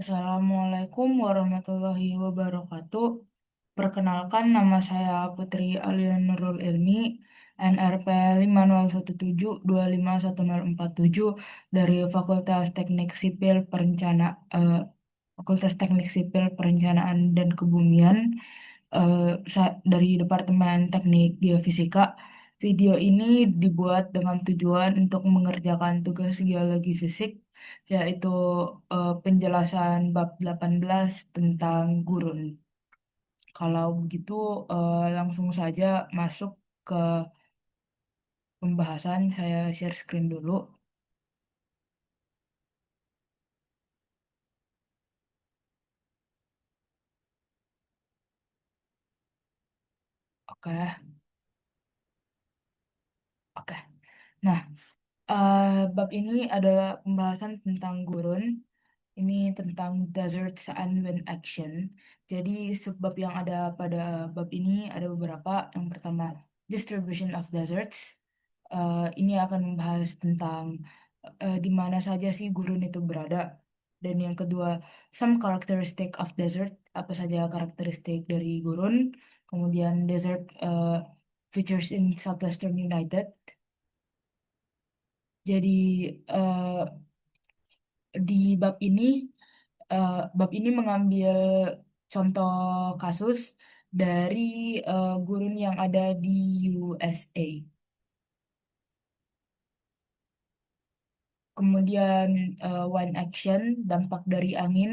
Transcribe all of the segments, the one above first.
Assalamualaikum warahmatullahi wabarakatuh. Perkenalkan, nama saya Putri Alia Nurul Ilmi, NRP 501725147 dari Fakultas Teknik Sipil Perencanaan dan Kebumian, dari Departemen Teknik Geofisika. Video ini dibuat dengan tujuan untuk mengerjakan tugas geologi fisik, yaitu penjelasan bab 18 tentang gurun. Kalau begitu, langsung saja masuk ke pembahasan. Saya share screen dulu. Oke, oke. Nah, bab ini adalah pembahasan tentang gurun. Ini tentang deserts and wind action. Jadi sebab yang ada pada bab ini ada beberapa. Yang pertama, distribution of deserts. Ini akan membahas tentang di mana saja sih gurun itu berada. Dan yang kedua, some characteristic of desert. Apa saja karakteristik dari gurun. Kemudian desert features in Southwestern United. Jadi eh, di bab ini mengambil contoh kasus dari gurun yang ada di USA. Kemudian one action, dampak dari angin,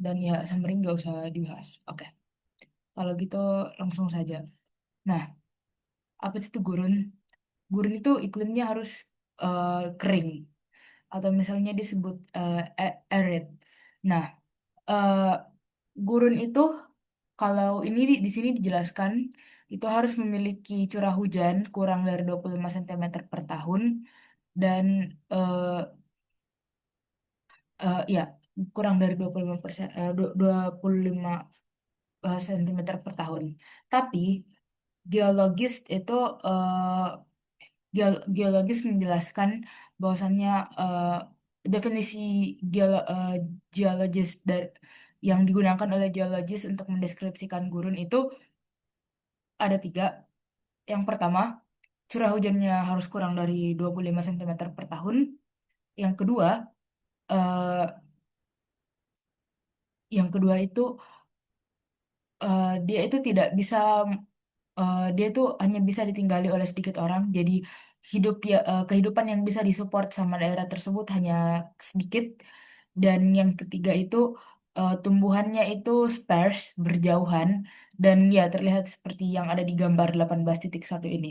dan ya summary nggak usah dibahas. Oke, kalau gitu langsung saja. Nah, apa sih itu gurun? Gurun itu iklimnya harus kering, atau misalnya disebut arid. Nah, eh, gurun itu, kalau ini di sini dijelaskan, itu harus memiliki curah hujan kurang dari 25 cm per tahun, dan eh, ya kurang dari 25%, 25 cm per tahun. Tapi geologis itu eh, geologis menjelaskan bahwasannya definisi geologis yang digunakan oleh geologis untuk mendeskripsikan gurun itu ada tiga. Yang pertama, curah hujannya harus kurang dari 25 cm per tahun. Yang kedua, eh, itu dia itu tidak bisa dia itu hanya bisa ditinggali oleh sedikit orang. Jadi kehidupan yang bisa disupport sama daerah tersebut hanya sedikit. Dan yang ketiga itu tumbuhannya itu sparse, berjauhan, dan ya terlihat seperti yang ada di gambar 18.1 ini.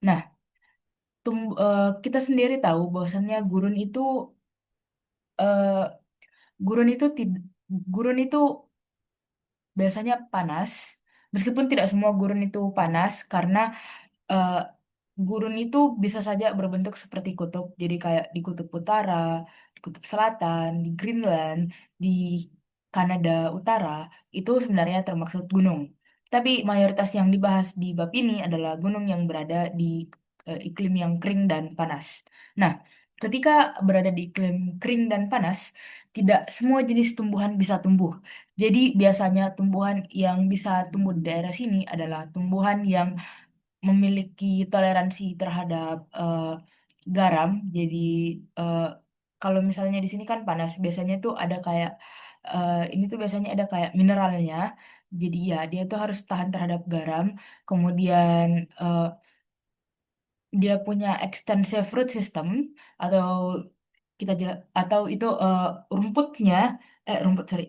Nah, kita sendiri tahu bahwasannya eh, gurun itu tid- gurun itu biasanya panas. Meskipun tidak semua gurun itu panas, karena eh, gurun itu bisa saja berbentuk seperti kutub. Jadi kayak di kutub utara, di kutub selatan, di Greenland, di Kanada Utara, itu sebenarnya termaksud gunung. Tapi mayoritas yang dibahas di bab ini adalah gunung yang berada di iklim yang kering dan panas. Nah, ketika berada di iklim kering dan panas, tidak semua jenis tumbuhan bisa tumbuh. Jadi biasanya tumbuhan yang bisa tumbuh di daerah sini adalah tumbuhan yang memiliki toleransi terhadap garam. Jadi eh, kalau misalnya di sini kan panas, biasanya tuh ada kayak ini tuh biasanya ada kayak mineralnya. Jadi ya dia tuh harus tahan terhadap garam. Kemudian eh, dia punya extensive root system, atau atau itu rumputnya,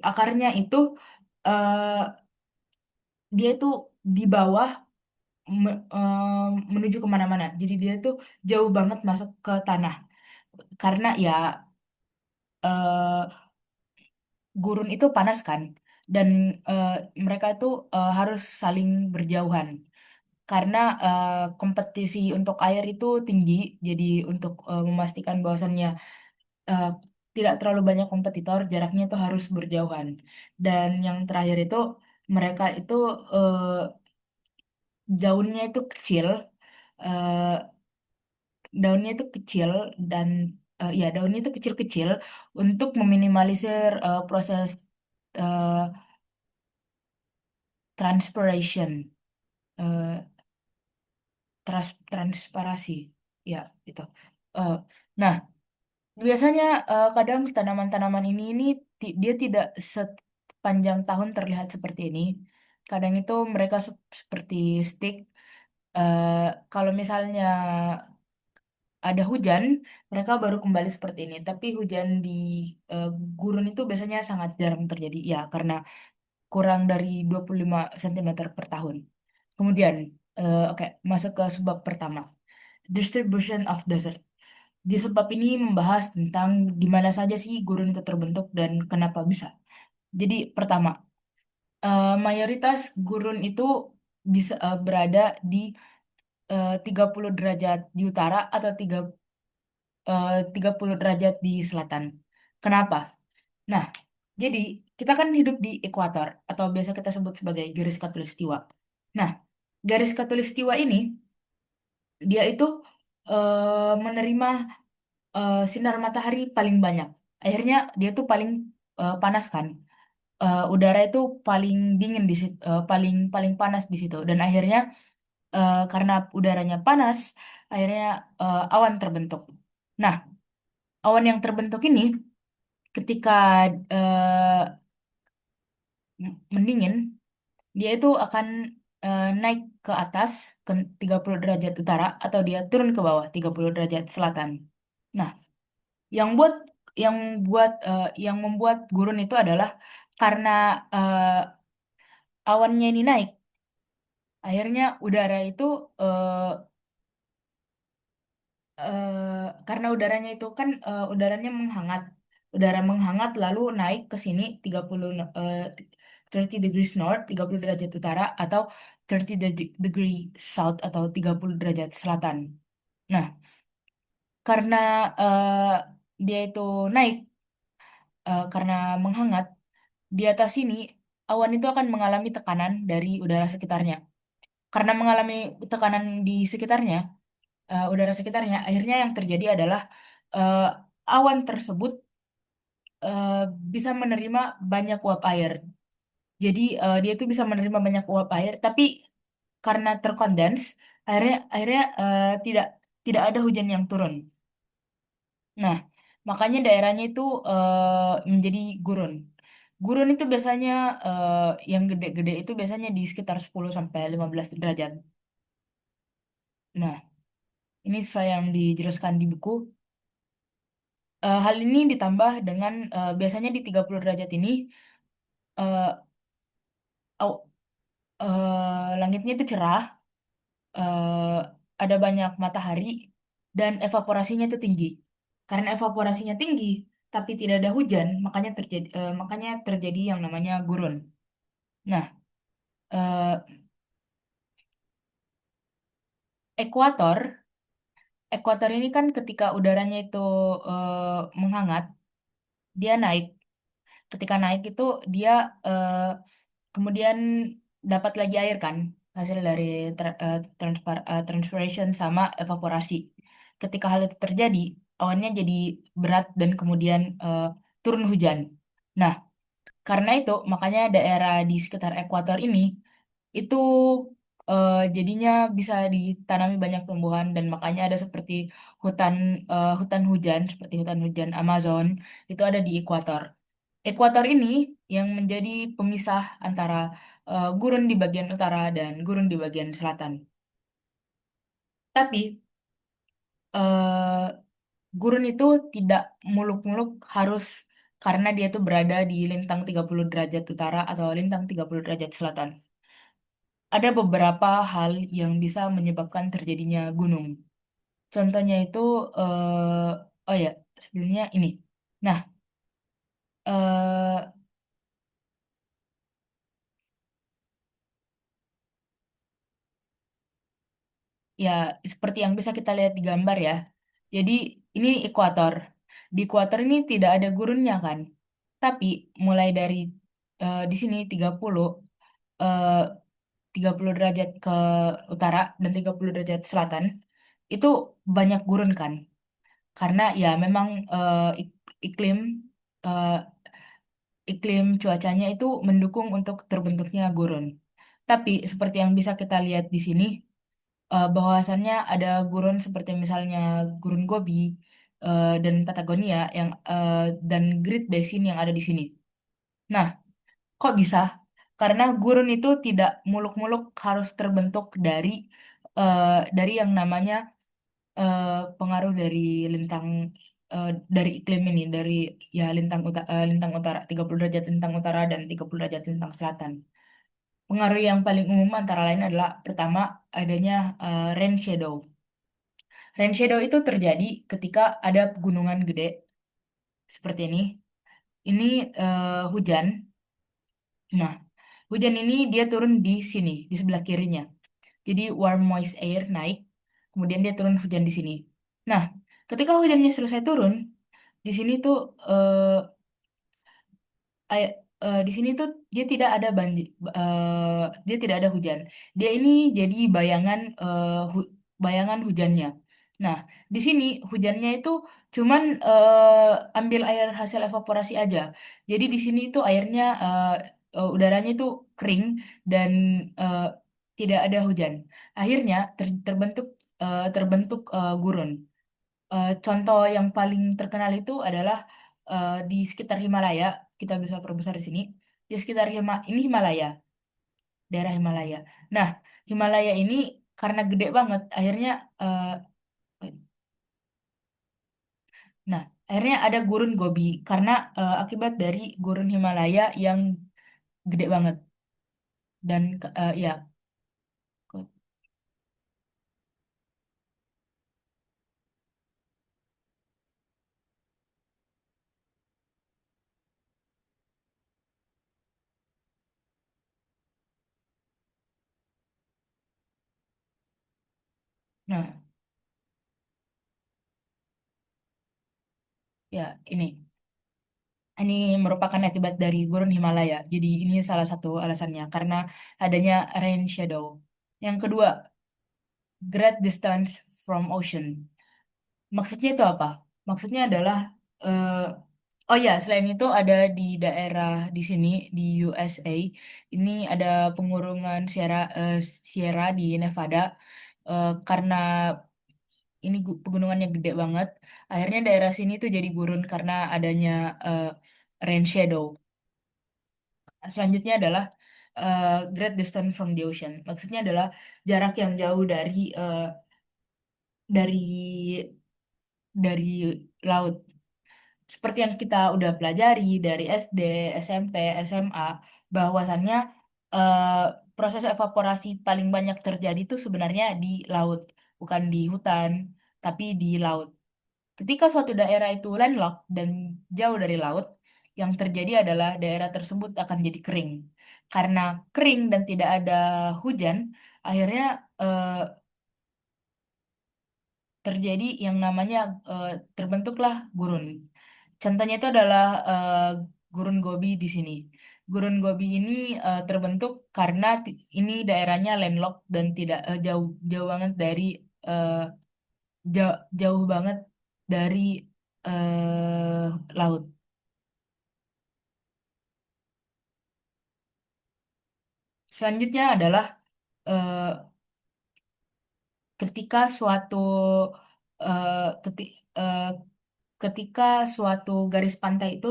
akarnya itu eh, dia itu di bawah, menuju kemana-mana. Jadi dia tuh jauh banget masuk ke tanah. Karena ya eh, gurun itu panas kan, dan eh, mereka itu harus saling berjauhan. Karena kompetisi untuk air itu tinggi. Jadi untuk memastikan bahwasannya eh, tidak terlalu banyak kompetitor, jaraknya itu harus berjauhan. Dan yang terakhir itu mereka itu eh, daunnya itu kecil. eh, Daunnya itu kecil, dan ya daunnya itu kecil-kecil untuk meminimalisir proses eh, transpiration, eh, transparasi, ya itu. Eh, nah, biasanya kadang tanaman-tanaman ini dia tidak sepanjang tahun terlihat seperti ini. Kadang itu mereka seperti stick. Kalau misalnya ada hujan, mereka baru kembali seperti ini. Tapi hujan di eh, gurun itu biasanya sangat jarang terjadi, ya karena kurang dari 25 cm per tahun. Kemudian, oke, masuk ke sebab pertama, distribution of desert. Di sebab ini membahas tentang di mana saja sih gurun itu terbentuk dan kenapa bisa. Jadi pertama, mayoritas gurun itu bisa berada di 30 derajat di utara atau 30 derajat di selatan. Kenapa? Nah, jadi kita kan hidup di ekuator atau biasa kita sebut sebagai garis khatulistiwa. Nah, garis khatulistiwa ini dia itu menerima sinar matahari paling banyak. Akhirnya dia tuh paling panas kan. Udara itu paling dingin di situ, paling paling panas di situ. Dan akhirnya karena udaranya panas, akhirnya awan terbentuk. Nah, awan yang terbentuk ini ketika mendingin, dia itu akan naik ke atas ke 30 derajat utara atau dia turun ke bawah 30 derajat selatan. Nah, yang buat yang membuat gurun itu adalah karena eh, awannya ini naik, akhirnya udara itu eh, karena udaranya itu kan udaranya menghangat. Udara menghangat lalu naik ke sini 30 30 degrees north, 30 derajat utara atau 30 degree south atau 30 derajat selatan. Nah, karena dia itu naik karena menghangat, di atas sini awan itu akan mengalami tekanan dari udara sekitarnya. Karena mengalami tekanan di sekitarnya, udara sekitarnya, akhirnya yang terjadi adalah eh, awan tersebut eh, bisa menerima banyak uap air. Jadi dia itu bisa menerima banyak uap air, tapi karena terkondens, akhirnya tidak tidak ada hujan yang turun. Nah, makanya daerahnya itu menjadi gurun. Gurun itu biasanya yang gede-gede itu biasanya di sekitar 10 sampai 15 derajat. Nah, ini saya yang dijelaskan di buku. Hal ini ditambah dengan biasanya di 30 derajat ini eh, au- langitnya itu cerah, eh, ada banyak matahari, dan evaporasinya itu tinggi. Karena evaporasinya tinggi, tapi tidak ada hujan, makanya terjadi yang namanya gurun. Nah, eh, ekuator, ekuator ini kan ketika udaranya itu menghangat, dia naik. Ketika naik itu dia eh, kemudian dapat lagi air kan, hasil dari transpiration sama evaporasi. Ketika hal itu terjadi, awannya jadi berat dan kemudian turun hujan. Nah, karena itu makanya daerah di sekitar ekuator ini itu jadinya bisa ditanami banyak tumbuhan, dan makanya ada seperti hutan hutan hujan seperti hutan hujan Amazon itu ada di ekuator. Ekuator ini yang menjadi pemisah antara gurun di bagian utara dan gurun di bagian selatan. Tapi eh, gurun itu tidak muluk-muluk harus karena dia tuh berada di lintang 30 derajat utara atau lintang 30 derajat selatan. Ada beberapa hal yang bisa menyebabkan terjadinya gunung. Contohnya itu, oh ya, sebelumnya ini. Nah, eh, ya seperti yang bisa kita lihat di gambar ya. Jadi ini ekuator. Di ekuator ini tidak ada gurunnya kan. Tapi mulai dari di sini eh, 30 derajat ke utara dan 30 derajat selatan itu banyak gurun kan. karena ya memang iklim eh, iklim cuacanya itu mendukung untuk terbentuknya gurun. Tapi seperti yang bisa kita lihat di sini, bahwasannya ada gurun seperti misalnya gurun Gobi dan Patagonia dan Great Basin yang ada di sini. Nah, kok bisa? Karena gurun itu tidak muluk-muluk harus terbentuk eh, dari yang namanya eh, pengaruh dari lintang dari iklim ini, dari ya lintang utara 30 derajat lintang utara dan 30 derajat lintang selatan. Pengaruh yang paling umum antara lain adalah pertama adanya rain shadow. Rain shadow itu terjadi ketika ada pegunungan gede seperti ini. Ini hujan. Nah, hujan ini dia turun di sini, di sebelah kirinya. Jadi warm moist air naik, kemudian dia turun hujan di sini. Nah, ketika hujannya selesai turun, di sini tuh ay- di sini tuh dia tidak ada banjir, dia tidak ada hujan. Dia ini jadi bayangan hujannya. Nah, di sini hujannya itu cuman ambil air hasil evaporasi aja. Jadi di sini itu airnya udaranya itu kering dan eh, tidak ada hujan. Akhirnya terbentuk gurun. Contoh yang paling terkenal itu adalah di sekitar Himalaya. Kita bisa perbesar di sini. Di sekitar ini Himalaya, daerah Himalaya. Nah, Himalaya ini karena gede banget, eh, akhirnya ada gurun Gobi karena akibat dari gurun Himalaya yang gede banget dan ya, nah, ya ini merupakan akibat dari gurun Himalaya. Jadi ini salah satu alasannya karena adanya rain shadow. Yang kedua, great distance from ocean. Maksudnya itu apa? Maksudnya adalah eh, oh ya, selain itu ada di daerah di sini di USA ini ada pengurungan Sierra di Nevada karena ini pegunungannya gede banget. Akhirnya daerah sini tuh jadi gurun karena adanya eh, rain shadow. Selanjutnya adalah great distance from the ocean. Maksudnya adalah jarak yang jauh dari dari laut. Seperti yang kita udah pelajari dari SD, SMP, SMA, bahwasannya eh, proses evaporasi paling banyak terjadi itu sebenarnya di laut, bukan di hutan, tapi di laut. Ketika suatu daerah itu landlocked dan jauh dari laut, yang terjadi adalah daerah tersebut akan jadi kering. Karena kering dan tidak ada hujan, akhirnya eh, terjadi yang namanya eh, terbentuklah gurun. Contohnya itu adalah gurun Gobi di sini. Gurun Gobi ini terbentuk karena ini daerahnya landlocked dan tidak jauh jauh banget eh, jauh banget dari laut. Selanjutnya adalah eh, ketika suatu eh, keti- eh, ketika suatu garis pantai itu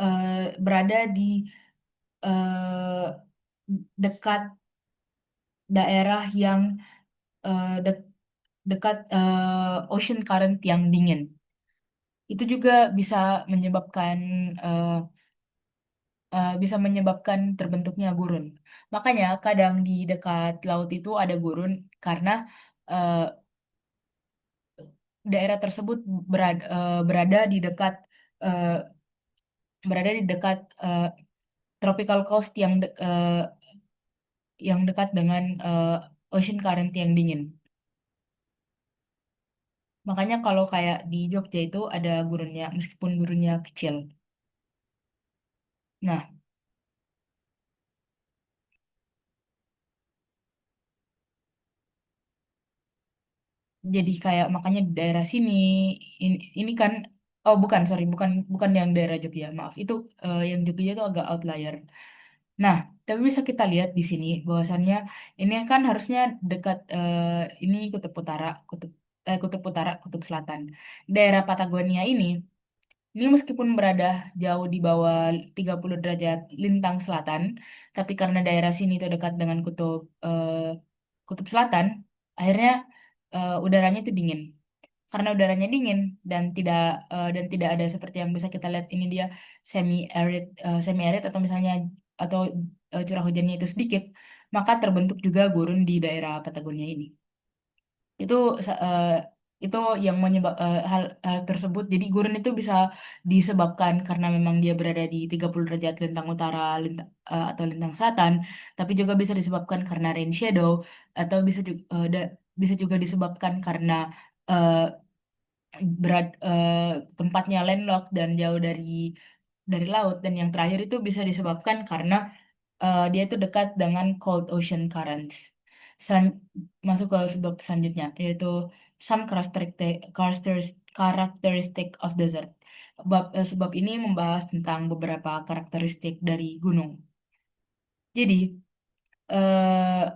eh, berada di eh, dekat daerah yang eh, dek- dekat ocean current yang dingin. Itu juga bisa menyebabkan eh, terbentuknya gurun. Makanya kadang di dekat laut itu ada gurun karena eh, daerah tersebut berada eh, di dekat tropical coast yang dekat dengan ocean current yang dingin. Makanya kalau kayak di Jogja itu ada gurunnya, meskipun gurunnya kecil. Nah, Jadi kayak makanya di daerah sini ini kan, oh bukan, sorry, bukan bukan yang daerah Jogja, maaf, itu yang Jogja itu agak outlier. Nah, tapi bisa kita lihat di sini bahwasannya ini kan harusnya dekat, ini kutub utara, kutub selatan. Daerah Patagonia ini meskipun berada jauh di bawah 30 derajat lintang selatan, tapi karena daerah sini itu dekat dengan kutub selatan, akhirnya udaranya itu dingin. Karena udaranya dingin dan tidak ada seperti yang bisa kita lihat ini dia semi arid atau misalnya atau curah hujannya itu sedikit, maka terbentuk juga gurun di daerah Patagonia ini. Itu sa- eh, itu yang menyebab hal tersebut. Jadi gurun itu bisa disebabkan karena memang dia berada di 30 derajat lintang utara atau lintang selatan, tapi juga bisa disebabkan karena rain shadow atau bisa juga disebabkan karena eh, tempatnya landlocked dan jauh dari laut, dan yang terakhir itu bisa disebabkan karena dia itu dekat dengan cold ocean currents. Selan- Masuk ke sebab selanjutnya, yaitu some characteristic of desert. Sebab ini membahas tentang beberapa karakteristik dari gunung. Jadi, eh,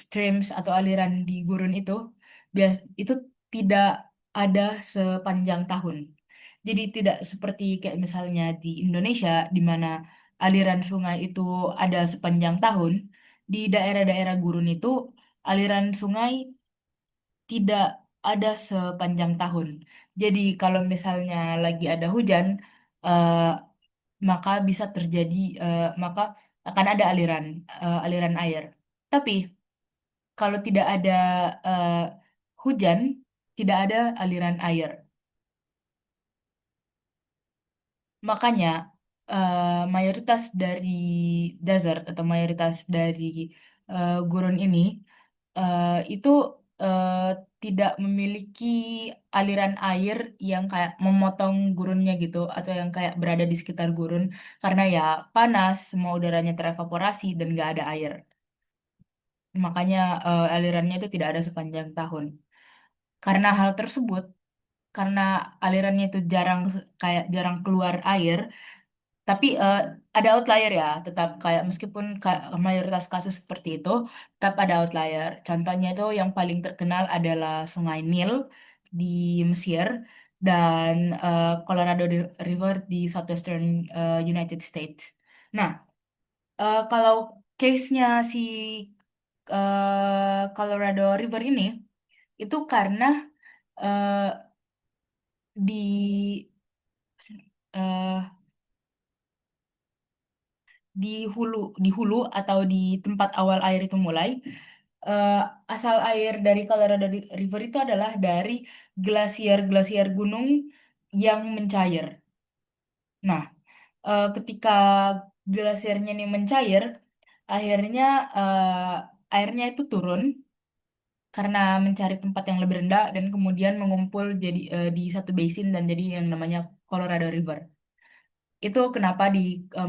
streams atau aliran di gurun itu tidak ada sepanjang tahun. Jadi tidak seperti kayak misalnya di Indonesia di mana aliran sungai itu ada sepanjang tahun. Di daerah-daerah gurun itu aliran sungai tidak ada sepanjang tahun. Jadi kalau misalnya lagi ada hujan, eh, maka bisa terjadi maka akan ada aliran air. Tapi kalau tidak ada eh, hujan, tidak ada aliran air. Makanya mayoritas dari desert atau mayoritas dari gurun ini itu eh, tidak memiliki aliran air yang kayak memotong gurunnya gitu, atau yang kayak berada di sekitar gurun, karena ya panas, semua udaranya terevaporasi dan nggak ada air. Makanya alirannya itu tidak ada sepanjang tahun. Karena hal tersebut, karena alirannya itu jarang keluar air, tapi ada outlier ya, tetap kayak meskipun mayoritas kasus seperti itu, tetap ada outlier. Contohnya itu yang paling terkenal adalah Sungai Nil di Mesir dan Colorado River di Southwestern United States. Nah, kalau case-nya si Colorado River ini itu karena eh, di eh, di hulu di hulu atau di tempat awal air itu mulai, eh, asal air dari Colorado River itu adalah dari glasier-glasier gunung yang mencair. Nah, ketika glasiernya ini mencair, akhirnya airnya itu turun karena mencari tempat yang lebih rendah dan kemudian mengumpul jadi di satu basin dan jadi yang namanya Colorado River. Itu kenapa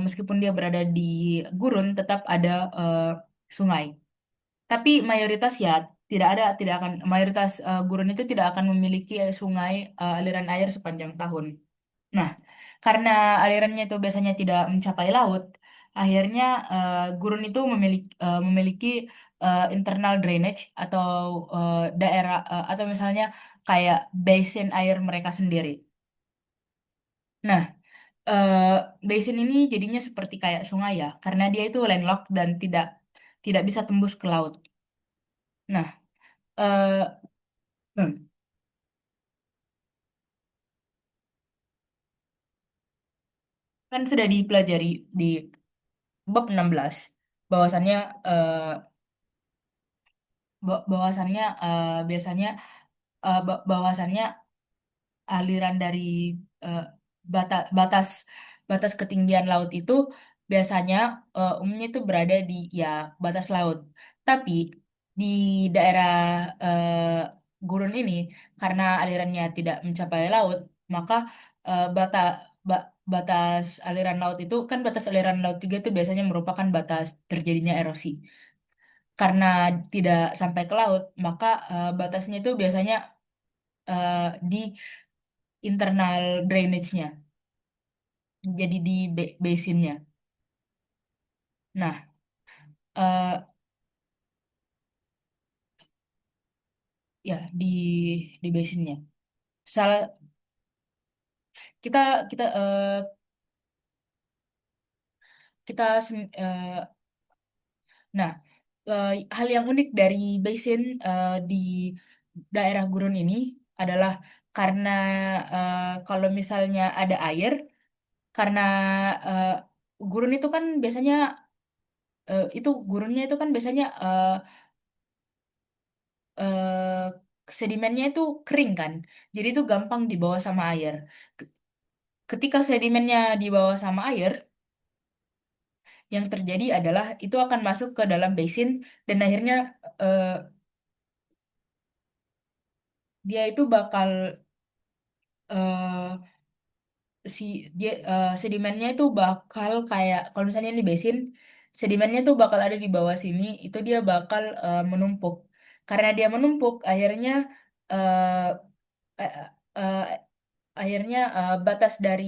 meskipun dia berada di gurun tetap ada eh, sungai. Tapi mayoritas ya tidak akan mayoritas gurun itu tidak akan memiliki sungai, aliran air sepanjang tahun. Nah, karena alirannya itu biasanya tidak mencapai laut, akhirnya gurun itu memiliki internal drainage atau atau misalnya kayak basin air mereka sendiri. Nah, eh, basin ini jadinya seperti kayak sungai ya, karena dia itu landlocked dan tidak bisa tembus ke laut. Nah, eh, hmm, kan sudah dipelajari di bab 16 bahwasannya eh, biasanya bahwasannya aliran dari eh, batas batas ketinggian laut itu biasanya umumnya itu berada di ya batas laut. Tapi di daerah gurun ini, karena alirannya tidak mencapai laut, maka eh, bata batas aliran laut itu kan batas aliran laut juga itu biasanya merupakan batas terjadinya erosi. karena tidak sampai ke laut, maka batasnya itu biasanya eh, di internal drainage-nya, jadi di basinnya. Nah, eh, ya di basinnya. Salah kita kita kita nah, hal yang unik dari basin di daerah gurun ini adalah karena kalau misalnya ada air, karena eh, gurun itu kan biasanya itu gurunnya itu kan biasanya eh, sedimennya itu kering kan, jadi itu gampang dibawa sama air. K- Ketika sedimennya dibawa sama air, yang terjadi adalah itu akan masuk ke dalam basin dan akhirnya eh, dia itu bakal eh, si dia sedimennya itu bakal kayak kalau misalnya ini basin, sedimennya tuh bakal ada di bawah sini, itu dia bakal menumpuk. Karena dia menumpuk, akhirnya eh, eh, eh, akhirnya batas dari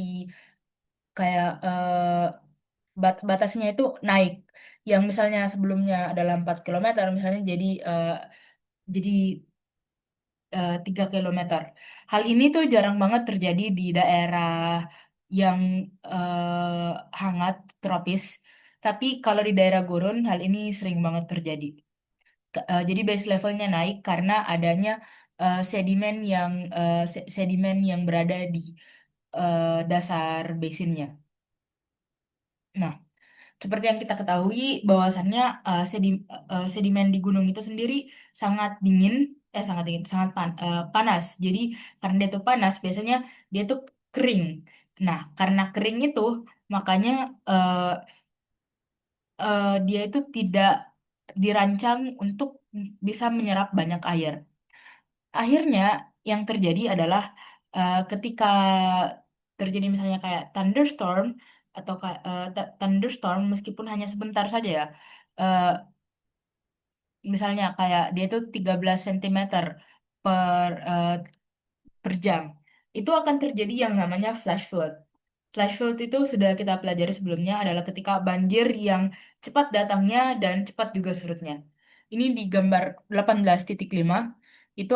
kayak batasnya itu naik. Yang misalnya sebelumnya adalah 4 kilometer, misalnya jadi 3 kilometer. Hal ini tuh jarang banget terjadi di daerah yang hangat, tropis. Tapi kalau di daerah gurun, hal ini sering banget terjadi. Jadi base levelnya naik karena adanya sedimen yang berada di dasar basinnya. Nah, seperti yang kita ketahui, bahwasannya sedimen di gunung itu sendiri sangat dingin, sangat panas. Jadi karena dia itu panas, biasanya dia tuh kering. Nah, karena kering itu, makanya eh, dia itu tidak dirancang untuk bisa menyerap banyak air. Akhirnya yang terjadi adalah ketika terjadi misalnya kayak thunderstorm atau kayak thunderstorm meskipun hanya sebentar saja ya. eh, Misalnya kayak dia itu 13 cm per jam. Itu akan terjadi yang namanya flash flood. Flash flood itu sudah kita pelajari sebelumnya adalah ketika banjir yang cepat datangnya dan cepat juga surutnya. Ini di gambar 18.5 itu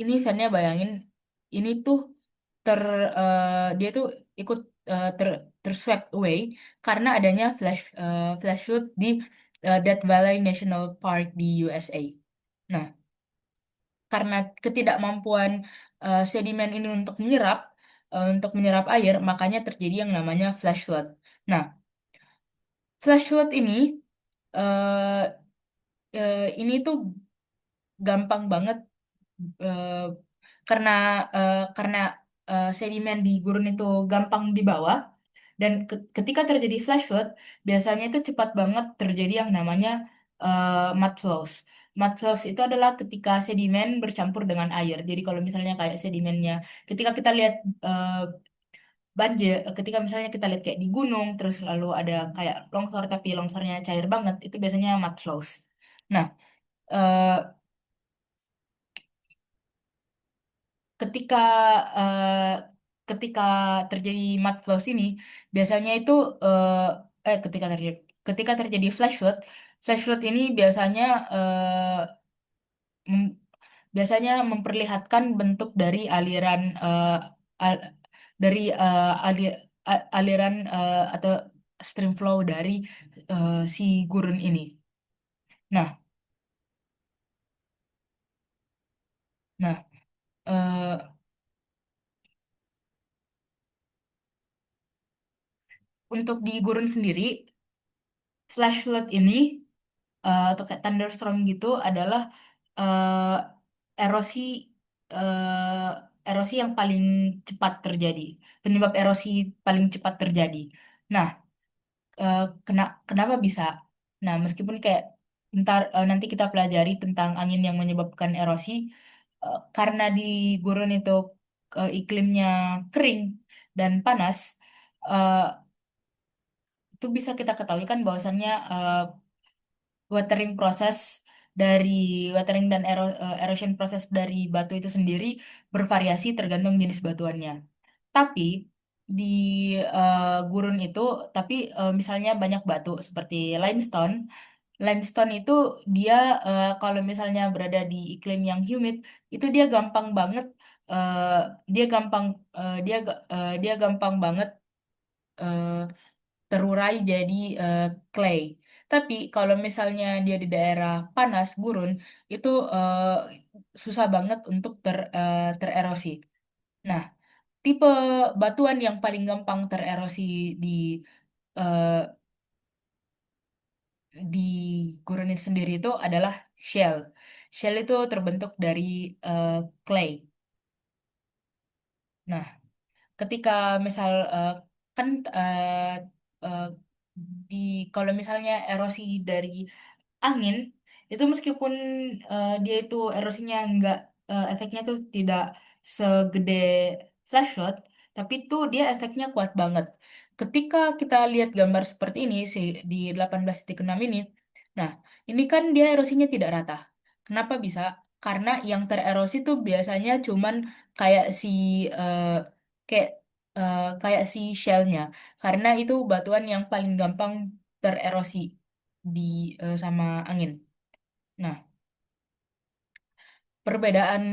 ini fan-nya, bayangin ini tuh ter dia tuh ikut terswept away karena adanya flash flood di Death Valley National Park di USA. Nah, karena ketidakmampuan sedimen ini untuk menyerap air, makanya terjadi yang namanya flash flood. Nah, flash flood eh, ini tuh gampang banget eh, karena karena sedimen di gurun itu gampang dibawa dan ketika terjadi flash flood biasanya itu cepat banget terjadi yang namanya mud flows. Mud flows itu adalah ketika sedimen bercampur dengan air. Jadi kalau misalnya kayak sedimennya, ketika kita lihat eh, banjir, ketika misalnya kita lihat kayak di gunung, terus lalu ada kayak longsor tapi longsornya cair banget, itu biasanya mud flows. Nah, eh, ketika eh, ketika terjadi mud flows ini biasanya itu ketika terjadi flash flood ini mem- biasanya memperlihatkan bentuk dari al- aliran atau stream flow dari si gurun ini. Nah, nah eh, untuk di gurun sendiri flash flood ini atau kayak thunderstorm gitu adalah eh, erosi erosi yang paling cepat terjadi, penyebab erosi paling cepat terjadi. Nah, eh, kenapa bisa? Nah, meskipun kayak nanti kita pelajari tentang angin yang menyebabkan erosi, karena di gurun itu iklimnya kering dan panas, eh, itu bisa kita ketahui kan bahwasannya watering proses dari watering dan erosion proses dari batu itu sendiri bervariasi tergantung jenis batuannya. Tapi di gurun itu, tapi misalnya banyak batu seperti limestone. Limestone itu dia kalau misalnya berada di iklim yang humid, itu dia gampang banget, eh, dia gampang, dia gampang banget eh, terurai jadi clay. Tapi kalau misalnya dia di daerah panas, gurun, itu susah banget untuk tererosi. Nah, tipe batuan yang paling gampang tererosi di eh, di gurun itu sendiri itu adalah shell. Shell itu terbentuk dari eh, clay. Nah, ketika misal kan eh, eh, di kalau misalnya erosi dari angin itu meskipun dia itu erosinya nggak efeknya tuh tidak segede flashlight, tapi itu dia efeknya kuat banget. Ketika kita lihat gambar seperti ini di 18,6 ini, nah ini kan dia erosinya tidak rata. Kenapa bisa? Karena yang tererosi tuh biasanya cuman kayak eh, kayak kayak si shellnya, karena itu batuan yang paling gampang tererosi di sama angin. Nah, perbedaan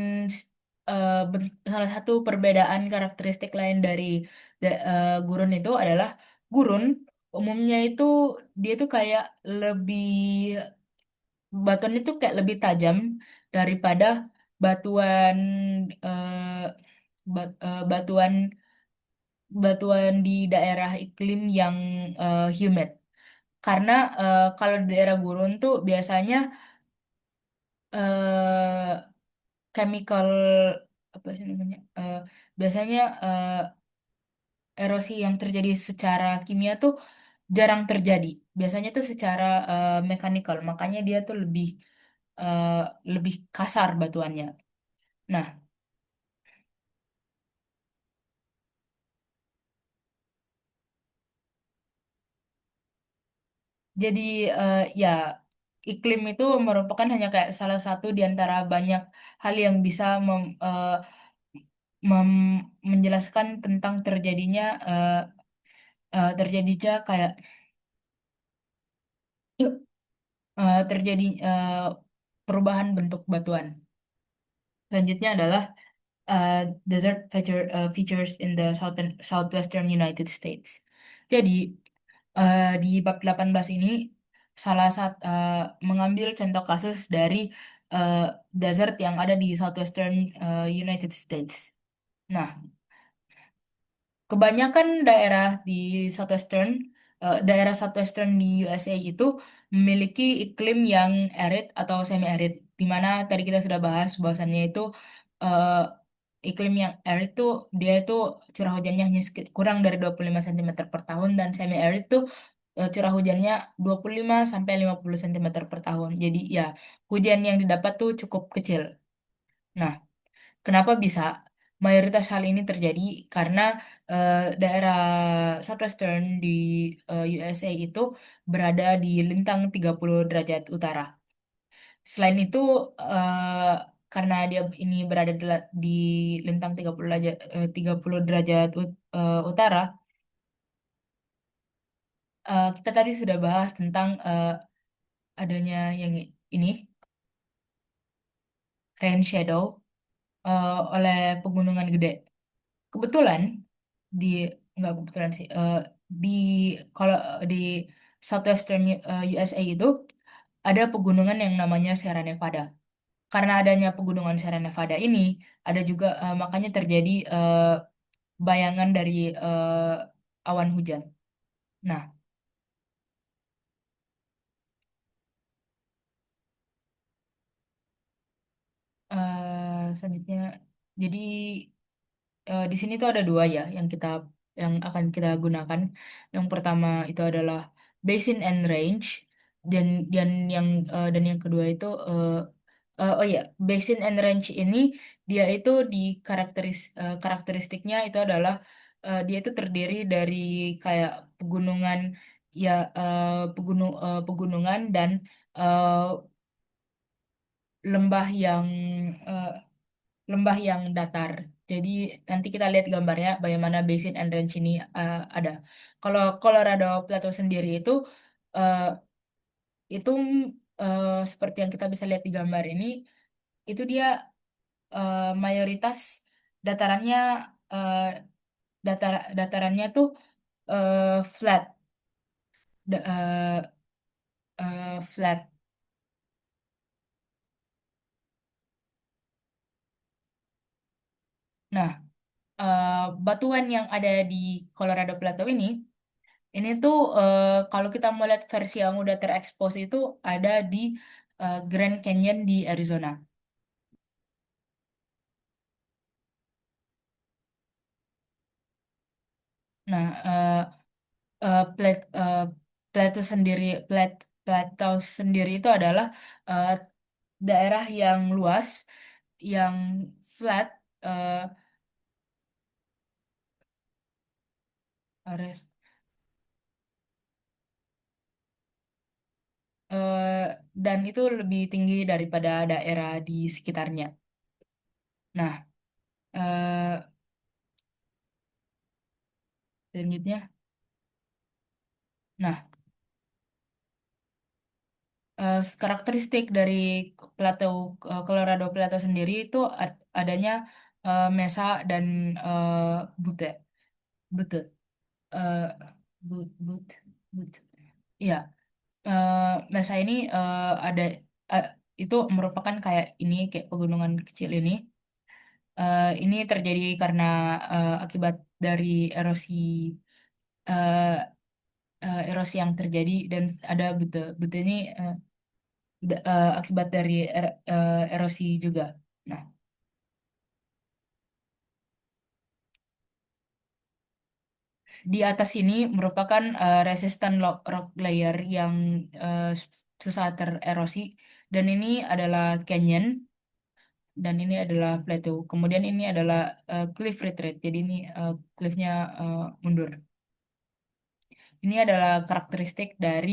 salah satu perbedaan karakteristik lain dari gurun itu adalah gurun umumnya itu dia tuh kayak lebih batuan itu kayak lebih tajam daripada batuan eh, batuan batuan di daerah iklim yang humid. Karena kalau di daerah gurun tuh biasanya eh chemical apa sih namanya? Biasanya erosi yang terjadi secara kimia tuh jarang terjadi. Biasanya tuh secara mechanical, makanya dia tuh eh, lebih kasar batuannya. Nah, jadi ya iklim itu merupakan hanya kayak salah satu di antara banyak hal yang bisa menjelaskan tentang terjadinya kayak terjadi perubahan bentuk batuan. Selanjutnya adalah desert features in the southwestern United States. Jadi di bab 18 ini salah satu mengambil contoh kasus dari uh, desert yang ada di southwestern United States. Nah, kebanyakan daerah Southwestern di USA itu memiliki iklim yang arid atau semi-arid, di mana tadi kita sudah bahas bahwasannya itu eh, iklim yang arid tuh dia itu curah hujannya hanya kurang dari 25 cm per tahun dan semi-arid tuh curah hujannya 25 sampai 50 cm per tahun. Jadi ya hujan yang didapat tuh cukup kecil. Nah, kenapa bisa? Mayoritas hal ini terjadi karena daerah Southwestern di USA itu berada di lintang 30 derajat utara. Selain itu, karena dia ini berada di lintang 30 derajat utara, kita tadi sudah bahas tentang adanya yang ini, rain shadow oleh pegunungan gede. Kebetulan di nggak kebetulan sih di kalau di Southwestern USA itu ada pegunungan yang namanya Sierra Nevada. Karena adanya pegunungan Sierra Nevada ini ada juga makanya terjadi bayangan dari awan hujan. Nah, selanjutnya jadi di sini tuh ada dua ya yang akan kita gunakan. Yang pertama itu adalah basin and range dan dan yang kedua itu oh ya, basin and range ini dia itu karakteristiknya itu adalah dia itu terdiri dari kayak pegunungan ya pegunungan dan eh, lembah yang eh, lembah yang datar. Jadi nanti kita lihat gambarnya bagaimana basin and range ini ada. Kalau Colorado Plateau sendiri eh, itu seperti yang kita bisa lihat di gambar ini, itu dia mayoritas datarannya eh, datarannya tuh flat, Da- flat. Nah, eh, batuan yang ada di Colorado Plateau ini tuh kalau kita mau lihat versi yang udah terekspos itu ada di Grand Canyon di Arizona. Nah, Plateau sendiri, Plateau sendiri itu adalah eh, daerah yang luas, yang flat, eh, area- eh, dan itu lebih tinggi daripada daerah di sekitarnya. Nah, selanjutnya, nah, karakteristik dari Plateau Colorado Plateau sendiri itu adanya mesa dan butte, butte, eh, but, but. Iya, mesa ini ada eh, itu merupakan kayak ini kayak pegunungan kecil ini. Ini terjadi karena akibat dari erosi eh, erosi yang terjadi dan ada bute. Bute ini akibat dari erosi juga. Nah, di atas ini merupakan resistant rock layer yang susah tererosi dan ini adalah canyon dan ini adalah plateau. Kemudian ini adalah cliff retreat. Jadi ini cliffnya mundur. Ini adalah karakteristik dari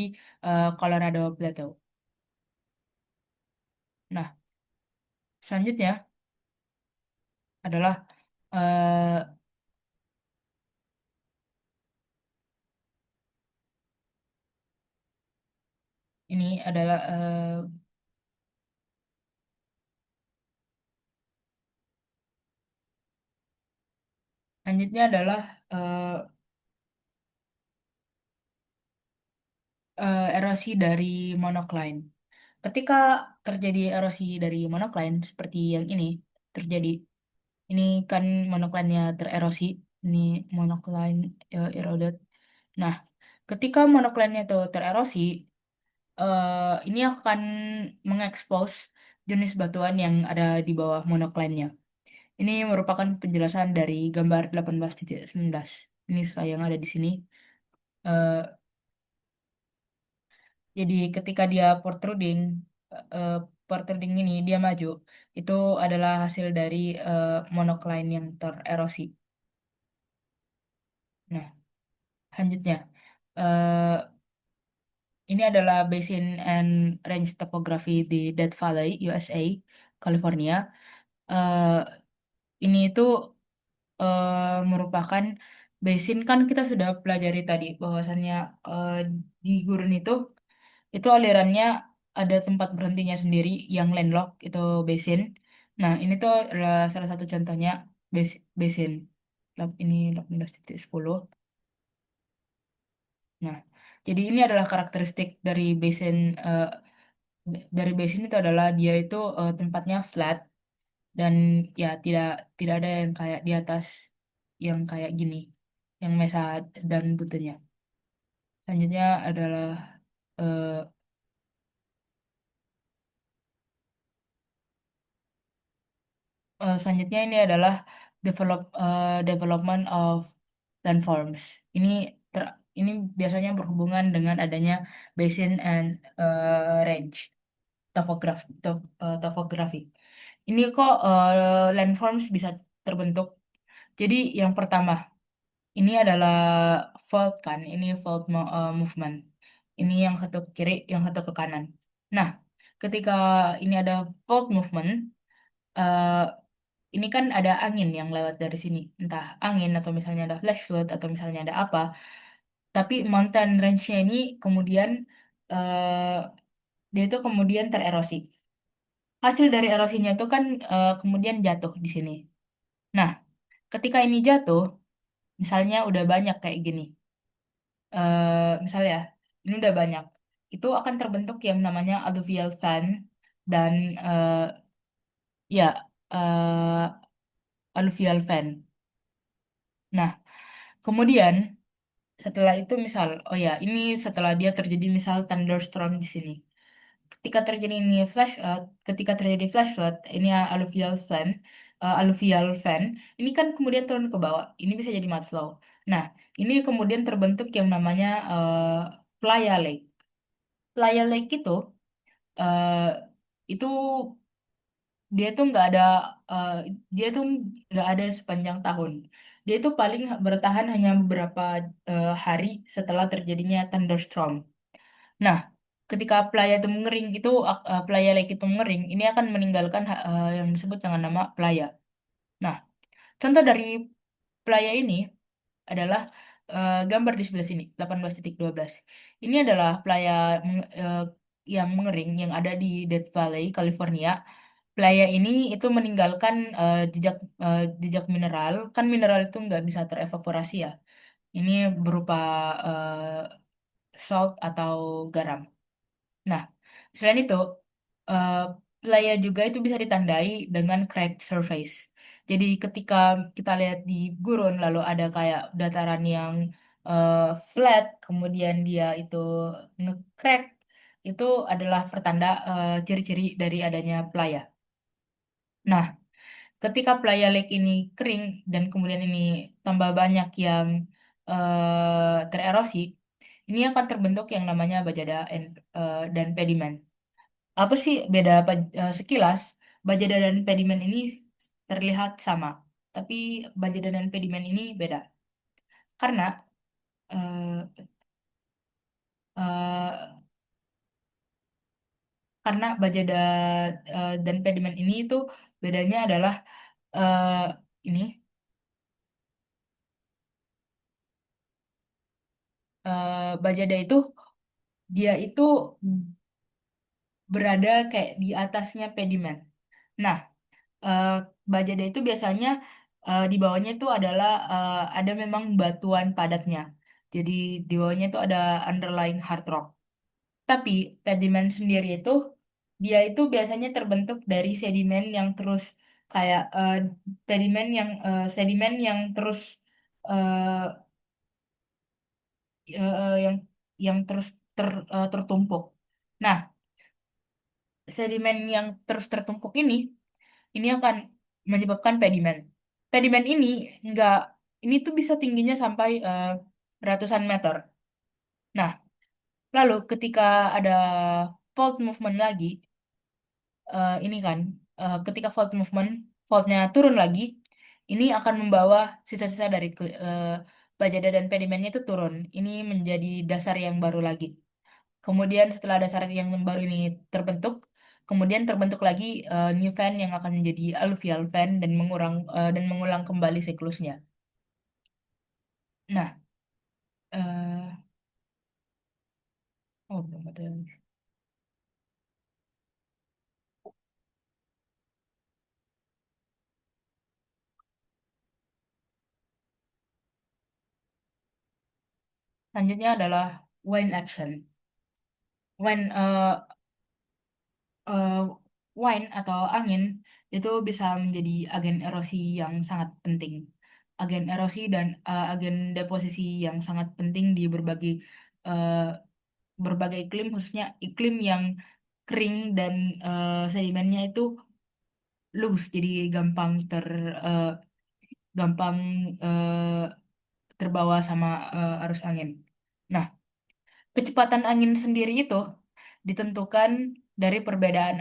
Colorado Plateau. Nah, selanjutnya adalah eh, ini adalah selanjutnya adalah eh, erosi dari monocline. Ketika terjadi erosi dari monocline seperti yang ini terjadi, ini kan monocline-nya tererosi, ini monocline eroded. Nah, ketika monocline-nya itu tererosi, ini akan mengekspos jenis batuan yang ada di bawah monoklinnya. Ini merupakan penjelasan dari gambar 18.19. Ini saya yang ada di sini. Eh, jadi ketika dia eh, protruding ini dia maju, itu adalah hasil dari monokline yang tererosi. Nah, selanjutnya. eh, ini adalah Basin and Range Topography di Death Valley, USA, California. Eh, ini itu merupakan basin kan kita sudah pelajari tadi bahwasannya eh, di gurun itu alirannya ada tempat berhentinya sendiri yang landlocked itu basin. Nah, ini tuh adalah salah satu contohnya basin. Ini 18.10. Nah, jadi ini adalah karakteristik eh, dari basin itu adalah dia itu tempatnya flat dan ya tidak tidak ada yang kayak di atas yang kayak gini yang mesa dan butenya. Selanjutnya adalah eh, selanjutnya ini adalah development of landforms. Ini ini biasanya berhubungan dengan adanya basin and range topografi. Ini kok landforms bisa terbentuk. Jadi yang pertama Ini adalah fault kan, ini fault movement. Ini yang satu ke kiri, yang satu ke kanan. Nah, ketika ini ada fault movement, eh, ini kan ada angin yang lewat dari sini. Entah angin atau misalnya ada flash flood atau misalnya ada apa. Tapi mountain range-nya ini kemudian eh, dia itu kemudian tererosi. Hasil dari erosinya itu kan kemudian jatuh di sini. Nah, ketika ini jatuh, misalnya udah banyak kayak gini. Misalnya ini udah banyak, itu akan terbentuk yang namanya alluvial fan dan eh, ya alluvial fan. Nah, kemudian setelah itu misal, oh ya, ini setelah dia terjadi misal thunderstorm di sini. Ketika terjadi ini ketika terjadi flash flood, ini alluvial fan, ini kan kemudian turun ke bawah. Ini bisa jadi mud flow. Nah, ini kemudian terbentuk yang namanya playa lake. Playa lake eh, itu dia tuh nggak ada eh, dia tuh nggak ada sepanjang tahun. Dia itu paling bertahan hanya beberapa hari setelah terjadinya thunderstorm. Nah, ketika playa itu mengering, playa lake itu mengering, ini akan meninggalkan yang disebut dengan nama playa. Nah, contoh dari playa ini adalah gambar di sebelah sini, 18.12. Ini adalah playa yang mengering yang ada di Death Valley, California. Playa ini itu meninggalkan jejak mineral. Kan mineral itu nggak bisa terevaporasi ya. Ini berupa salt atau garam. Nah, selain itu, eh, playa juga itu bisa ditandai dengan cracked surface. Jadi ketika kita lihat di gurun, lalu ada kayak dataran yang eh, flat, kemudian dia itu nge-crack, itu adalah pertanda ciri-ciri dari adanya playa. Nah, ketika playa lake ini kering dan kemudian ini tambah banyak yang tererosi, ini akan terbentuk yang namanya bajada dan pedimen. Apa sih beda sekilas bajada dan pedimen ini terlihat sama, tapi bajada dan pedimen ini beda karena eh, eh, bajada dan pedimen ini itu bedanya adalah eh, ini bajada itu dia itu berada kayak di atasnya pedimen. Nah, eh, bajada itu biasanya di bawahnya itu adalah ada memang batuan padatnya. Jadi di bawahnya itu ada underlying hard rock. Tapi pedimen sendiri itu dia itu biasanya terbentuk dari sedimen yang terus kayak sedimen yang terus eh, yang terus tertumpuk. Nah, sedimen yang terus tertumpuk ini akan menyebabkan pedimen. Pedimen enggak ini tuh bisa tingginya sampai ratusan meter. Nah, lalu ketika ada fault movement lagi, ini kan ketika faultnya turun lagi, ini akan membawa sisa-sisa dari bajada dan pedimennya itu turun. Ini menjadi dasar yang baru lagi. Kemudian setelah dasar yang baru ini terbentuk, kemudian terbentuk lagi new fan yang akan menjadi alluvial fan dan mengulang kembali siklusnya. Nah, eh oh belum ada. Selanjutnya adalah wind action. Wind eh, Wind atau angin itu bisa menjadi agen erosi yang sangat penting. Agen erosi dan agen deposisi yang sangat penting di eh, berbagai iklim, khususnya iklim yang kering dan sedimennya itu loose, jadi eh, gampang eh, terbawa sama arus angin. Nah, kecepatan angin sendiri itu ditentukan dari perbedaan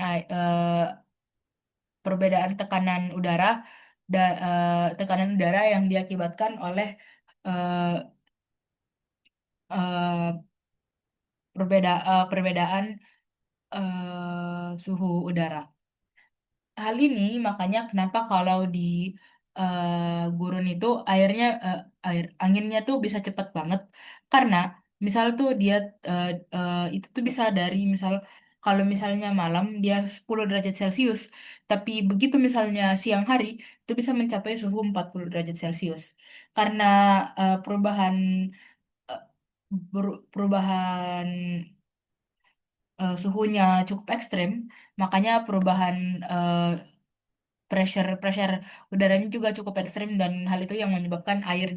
tekanan udara yang diakibatkan oleh eh, eh, perbedaan suhu udara. Hal ini makanya kenapa kalau di gurun itu air anginnya tuh bisa cepat banget karena misal tuh dia itu tuh bisa dari misal kalau misalnya malam dia 10 derajat Celcius, tapi begitu misalnya siang hari itu bisa mencapai suhu 40 derajat Celcius. Karena perubahan eh, perubahan suhunya cukup ekstrem, makanya perubahan eh, pressure pressure udaranya juga cukup ekstrim dan hal itu yang menyebabkan air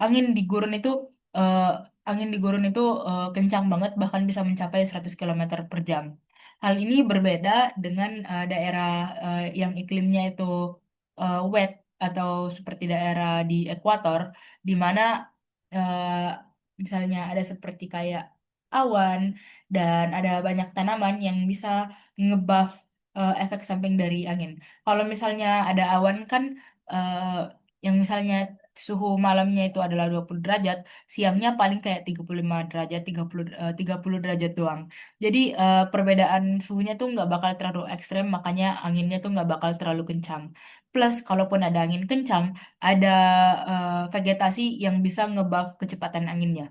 angin di gurun itu eh, angin di gurun itu kencang banget bahkan bisa mencapai 100 kilometer per jam. Hal ini berbeda dengan daerah yang iklimnya itu wet atau seperti daerah di ekuator di mana eh, misalnya ada seperti kayak awan dan ada banyak tanaman yang bisa ngebuff efek samping dari angin. Kalau misalnya ada awan kan eh, yang misalnya suhu malamnya itu adalah 20 derajat, siangnya paling kayak 35 derajat, 30 derajat doang. Jadi perbedaan suhunya tuh nggak bakal terlalu ekstrem, makanya anginnya tuh nggak bakal terlalu kencang. Plus, kalaupun ada angin kencang, ada vegetasi yang bisa ngebuff kecepatan anginnya.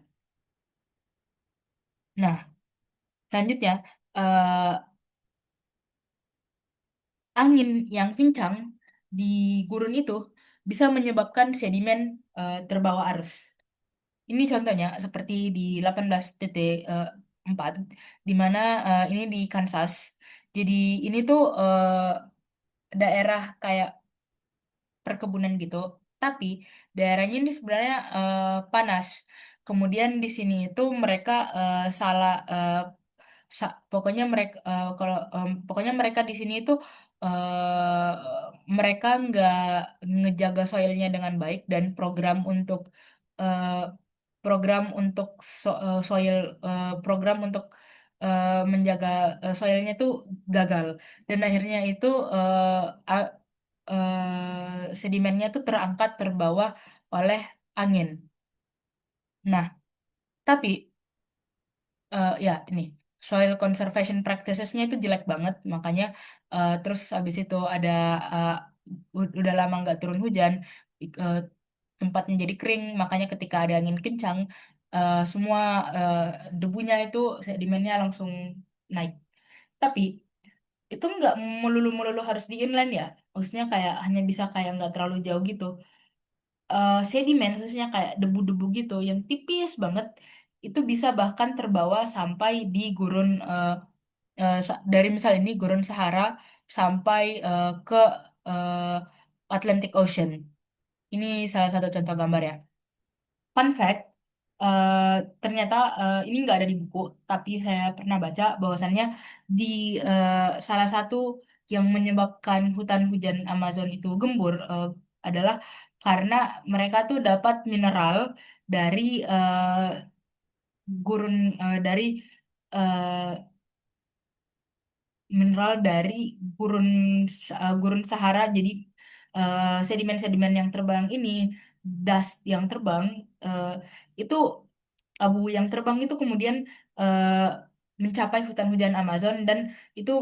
Nah, selanjutnya, eh, angin yang kencang di gurun itu bisa menyebabkan sedimen terbawa arus. Ini contohnya seperti di 18.4 di mana ini di Kansas. Jadi ini tuh daerah kayak perkebunan gitu, tapi daerahnya ini sebenarnya panas. Kemudian di sini itu mereka salah pokoknya mereka pokoknya mereka di sini itu mereka nggak ngejaga soilnya dengan baik dan eh, program untuk soil program untuk menjaga soilnya itu gagal dan akhirnya itu sedimennya tuh terangkat terbawa oleh angin. Nah, tapi ya ini soil conservation practicesnya itu jelek banget, makanya terus habis itu ada eh, udah lama nggak turun hujan, eh, tempatnya jadi kering, makanya ketika ada angin kencang, semua eh, debunya itu sedimennya langsung naik. Tapi itu nggak melulu-melulu harus di inland ya, maksudnya kayak hanya bisa kayak nggak terlalu jauh gitu. Sedimen khususnya kayak debu-debu gitu yang tipis banget itu bisa bahkan terbawa sampai di dari misal ini gurun Sahara sampai ke eh, Atlantic Ocean. Ini salah satu contoh gambar ya. Fun fact, eh, ternyata ini nggak ada di buku, tapi saya pernah baca bahwasannya di salah satu yang menyebabkan hutan hujan Amazon itu gembur adalah karena mereka tuh dapat mineral dari gurun dari eh, mineral dari gurun gurun Sahara. Jadi sedimen-sedimen yang terbang ini, dust yang terbang eh, itu abu yang terbang itu kemudian eh, mencapai hutan hujan Amazon dan itu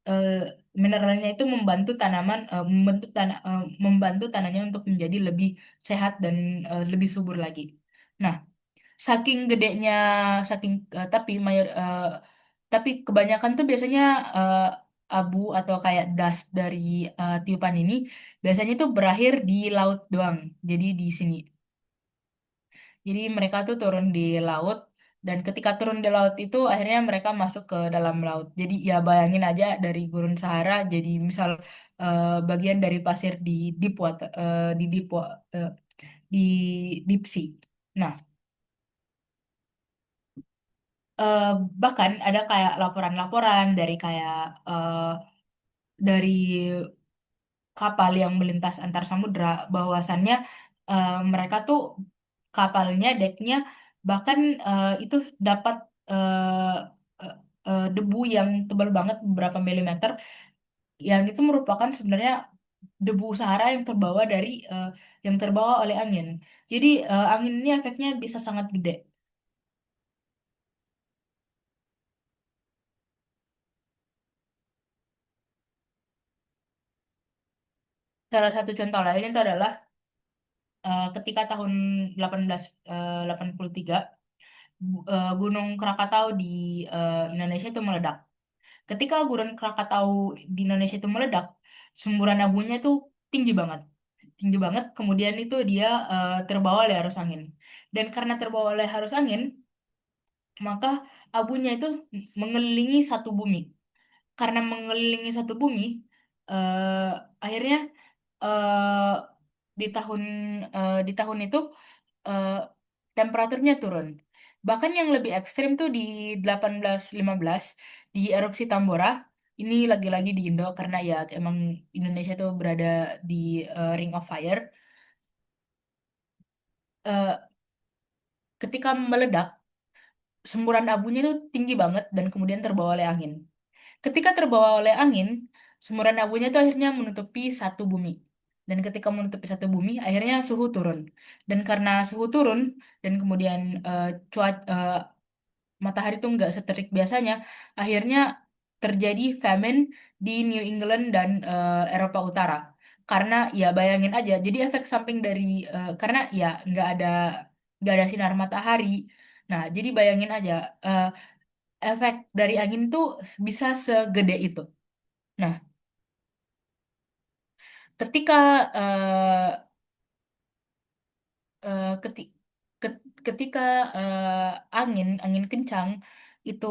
eh, mineralnya itu membantu tanahnya untuk menjadi lebih sehat dan lebih subur lagi. Nah, saking gedenya, tapi kebanyakan tuh biasanya eh, abu atau kayak dust dari tiupan ini biasanya tuh berakhir di laut doang. Jadi di sini. Jadi mereka tuh turun di laut dan ketika turun di laut itu akhirnya mereka masuk ke dalam laut. Jadi ya bayangin aja dari gurun Sahara jadi misal bagian dari pasir di deep water di deep sea. Nah, eh, bahkan ada kayak laporan-laporan eh, dari kapal yang melintas antar samudra bahwasannya mereka tuh kapalnya decknya bahkan itu dapat eh, eh, debu yang tebal banget beberapa milimeter yang itu merupakan sebenarnya debu Sahara yang terbawa oleh angin. Jadi angin ini efeknya bisa sangat gede. Salah satu contoh lain itu adalah ketika tahun 1883 Gunung Krakatau di Indonesia itu meledak. Ketika Gunung Krakatau di Indonesia itu meledak, semburan abunya itu tinggi banget. Tinggi banget, kemudian itu dia terbawa oleh arus angin. Dan karena terbawa oleh arus angin, maka abunya itu mengelilingi satu bumi. Karena mengelilingi satu bumi, akhirnya eh, di tahun itu eh, temperaturnya turun. Bahkan yang lebih ekstrim tuh di 1815 di erupsi Tambora. Ini lagi-lagi di Indo karena ya emang Indonesia tuh berada di Ring of Fire. Eh, Ketika meledak, semburan abunya itu tinggi banget dan kemudian terbawa oleh angin. Ketika terbawa oleh angin, semburan abunya itu akhirnya menutupi satu bumi. Dan ketika menutupi satu bumi, akhirnya suhu turun. Dan karena suhu turun, dan kemudian cuaca matahari tuh nggak seterik biasanya, akhirnya terjadi famine di New England dan Eropa Utara. Karena ya bayangin aja, jadi efek samping dari karena ya nggak ada sinar matahari. Nah, jadi bayangin aja eh, efek dari angin tuh bisa segede itu. Nah, ketika eh, keti- ketika angin kencang itu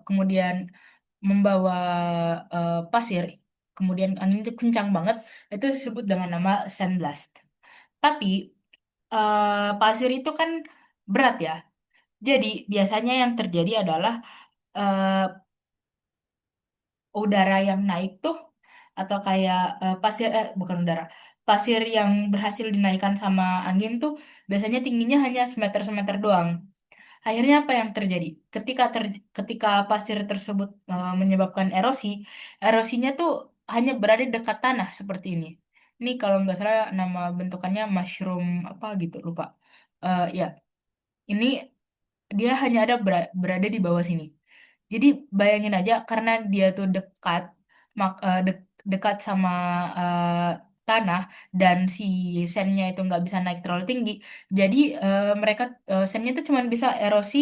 kemudian membawa pasir, kemudian angin itu kencang banget, itu disebut dengan nama sandblast. Tapi pasir itu kan berat ya. Jadi biasanya yang terjadi adalah eh, udara yang naik tuh atau kayak bukan udara, pasir yang berhasil dinaikkan sama angin tuh biasanya tingginya hanya semeter semeter doang. Akhirnya apa yang terjadi ketika pasir tersebut menyebabkan erosi, erosinya tuh hanya berada di dekat tanah seperti ini. Ini kalau nggak salah nama bentukannya mushroom apa gitu, lupa. Ya, ini dia hanya berada di bawah sini. Jadi bayangin aja karena dia tuh dekat sama eh, tanah dan si sennya itu nggak bisa naik terlalu tinggi. Jadi sennya itu cuma bisa erosi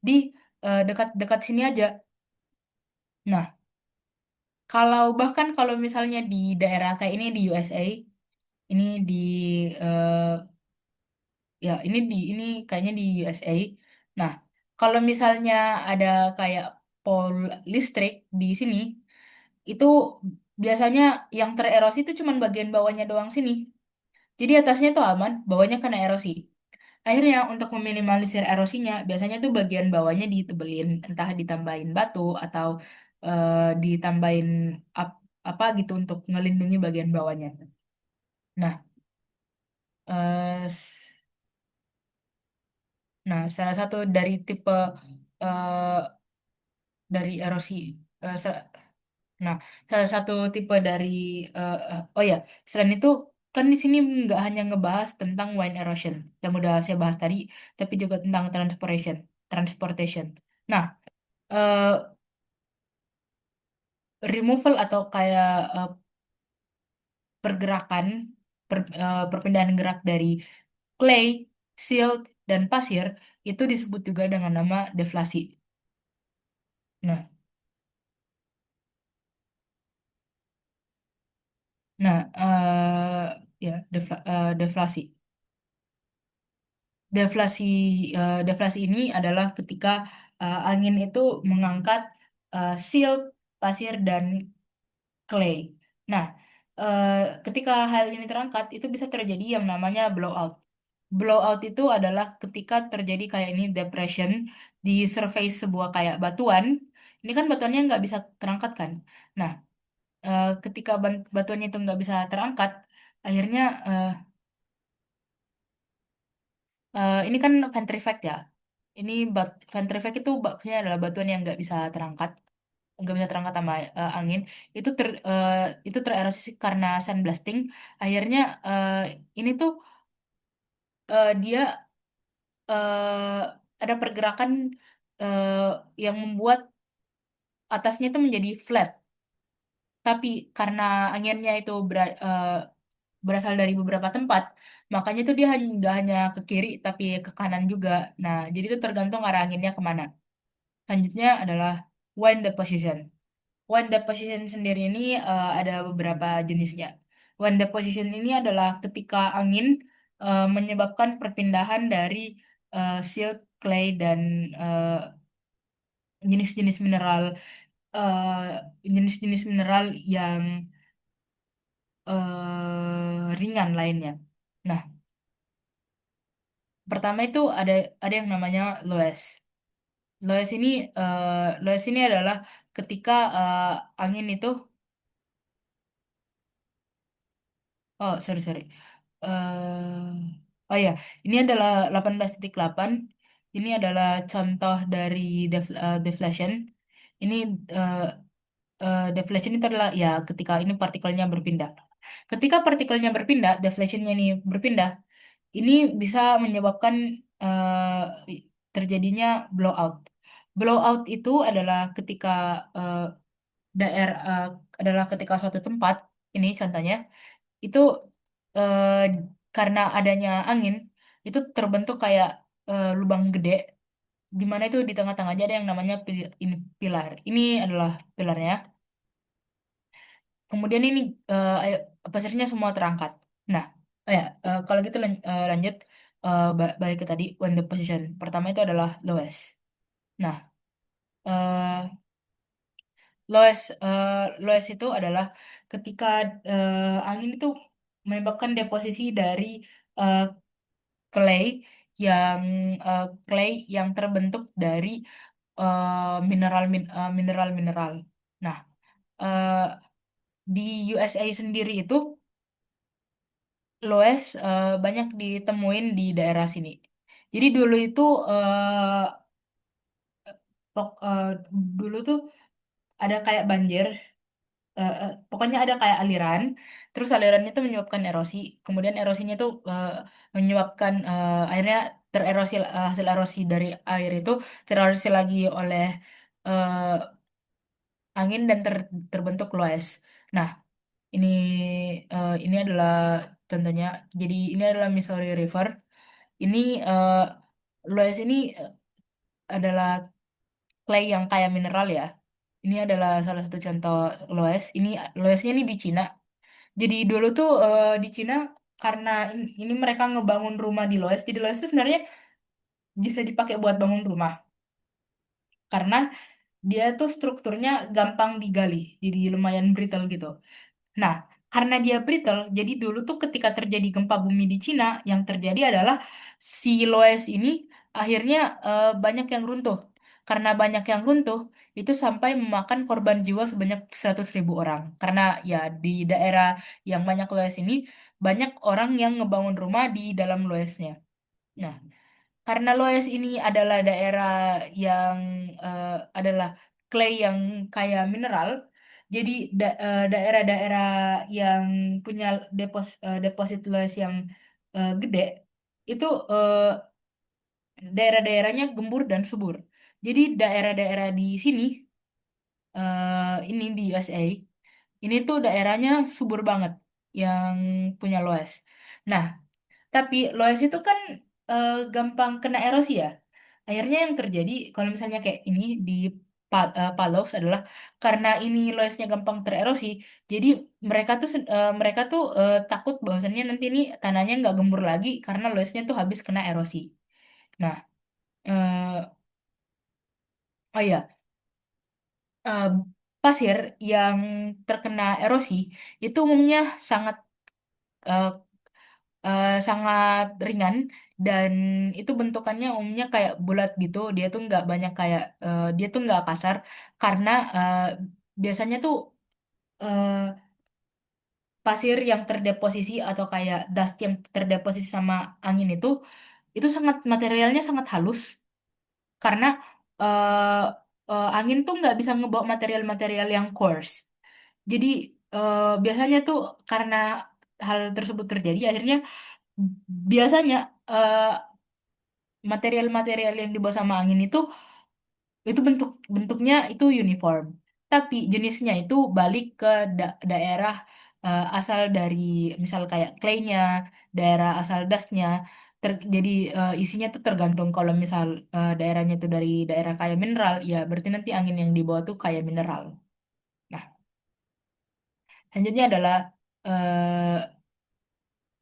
di dekat-dekat sini aja. Nah, bahkan kalau misalnya di daerah kayak ini di USA, ini di eh, ini kayaknya di USA. Nah, kalau misalnya ada kayak pol listrik di sini, itu biasanya yang tererosi itu cuma bagian bawahnya doang sini. Jadi atasnya tuh aman, bawahnya kena erosi. Akhirnya untuk meminimalisir erosinya, biasanya tuh bagian bawahnya ditebelin, entah ditambahin batu atau ditambahin apa gitu untuk ngelindungi bagian bawahnya. Nah, eh, salah satu dari tipe eh, dari erosi. eh, sa- nah, salah satu tipe dari oh ya, selain itu kan di sini nggak hanya ngebahas tentang wind erosion yang udah saya bahas tadi, tapi juga tentang transportation. Nah, eh, removal atau kayak pergerakan perpindahan gerak dari clay, silt, dan pasir itu disebut juga dengan nama deflasi. Nah, nah, ya deflasi. Deflasi deflasi ini adalah ketika angin itu mengangkat silt, pasir, dan clay. Nah, eh, ketika hal ini terangkat, itu bisa terjadi yang namanya blowout. Blowout itu adalah ketika terjadi kayak ini depression di surface sebuah kayak batuan. Ini kan batuannya nggak bisa terangkat kan. Nah, ketika batuannya itu nggak bisa terangkat, akhirnya ini kan ventrifact ya. Ventrifact itu maksudnya adalah batuan yang nggak bisa terangkat. nggak bisa terangkat sama angin, itu itu tererosi karena sandblasting. Akhirnya ini tuh dia ada pergerakan eh, yang membuat atasnya itu menjadi flat. Tapi karena anginnya itu berasal dari beberapa tempat, makanya tuh dia nggak hanya ke kiri tapi ke kanan juga. Nah, jadi itu tergantung arah anginnya kemana. Selanjutnya adalah wind deposition. Wind deposition sendiri ini ada beberapa jenisnya. Wind deposition ini adalah ketika angin menyebabkan perpindahan dari silt, clay, dan eh, jenis-jenis mineral jenis-jenis mineral yang ringan lainnya. Nah, pertama itu ada yang namanya loess. Loess ini loess ini adalah ketika angin itu sorry sorry. Oh ya, ini adalah 18.8. Ini adalah contoh dari deflation. Ini eh, deflation itu adalah ya ketika ini partikelnya berpindah. Ketika partikelnya berpindah, deflationnya ini berpindah, ini bisa menyebabkan terjadinya blowout. Blowout itu adalah ketika eh, daerah adalah ketika suatu tempat, ini contohnya, itu eh, karena adanya angin, itu terbentuk kayak lubang gede, di mana itu di tengah-tengahnya ada yang namanya ini pilar. Ini adalah pilarnya. Kemudian ini ayo, pasirnya semua terangkat. Nah, oh ya, kalau gitu lanjut balik ke tadi when the position. Pertama itu adalah lowest. Nah, eh, lowest itu adalah ketika angin itu menyebabkan deposisi dari eh, clay clay yang terbentuk dari mineral-mineral. Nah, eh, di USA sendiri itu Loes banyak ditemuin di daerah sini. Jadi eh, pok- eh, dulu tuh ada kayak banjir, pokoknya ada kayak aliran. Terus alirannya tuh menyebabkan erosi. Kemudian erosinya tuh menyebabkan akhirnya tererosi hasil erosi dari air itu tererosi lagi oleh eh, angin dan terbentuk loes. Nah, ini ini adalah contohnya. Jadi ini adalah Missouri River. Ini Loess ini adalah clay yang kaya mineral ya. Ini adalah salah satu contoh Loess. Loessnya ini di Cina. Jadi dulu tuh di Cina karena ini mereka ngebangun rumah di Loess. Jadi Loess itu sebenarnya bisa dipakai buat bangun rumah karena dia tuh strukturnya gampang digali. Jadi lumayan brittle gitu. Nah, karena dia brittle, jadi dulu tuh ketika terjadi gempa bumi di Cina, yang terjadi adalah si Loess ini akhirnya banyak yang runtuh. Karena banyak yang runtuh, itu sampai memakan korban jiwa sebanyak 100.000 orang. Karena ya di daerah yang banyak Loess ini, banyak orang yang ngebangun rumah di dalam Loessnya. Nah, karena Loess ini adalah daerah yang eh, adalah clay yang kaya mineral, jadi daerah-daerah yang punya deposit Loess yang gede itu daerah-daerahnya gembur dan subur. Jadi daerah-daerah di sini ini di USA ini tuh daerahnya subur banget yang punya Loess. Nah, tapi Loess itu kan gampang kena erosi ya. Akhirnya yang terjadi kalau misalnya kayak ini di Palos adalah karena ini Loessnya gampang tererosi, jadi mereka tuh takut bahwasannya nanti ini tanahnya nggak gembur lagi karena Loessnya tuh habis kena erosi. Nah, oh ya, eh, pasir yang terkena erosi itu umumnya sangat eh, sangat ringan dan itu bentukannya umumnya kayak bulat gitu. Dia tuh nggak kasar karena biasanya tuh eh, pasir yang terdeposisi atau kayak dust yang terdeposisi sama angin itu sangat materialnya sangat halus karena angin tuh nggak bisa ngebawa material-material yang coarse. Jadi biasanya tuh karena hal tersebut terjadi, akhirnya biasanya eh, material-material yang dibawa sama angin itu bentuknya itu uniform. Tapi jenisnya itu balik ke daerah asal dari misal kayak claynya, daerah asal dustnya. Jadi isinya tuh tergantung kalau misal daerahnya itu dari daerah kaya mineral, ya berarti nanti angin yang dibawa tuh kaya mineral. Nah, selanjutnya adalah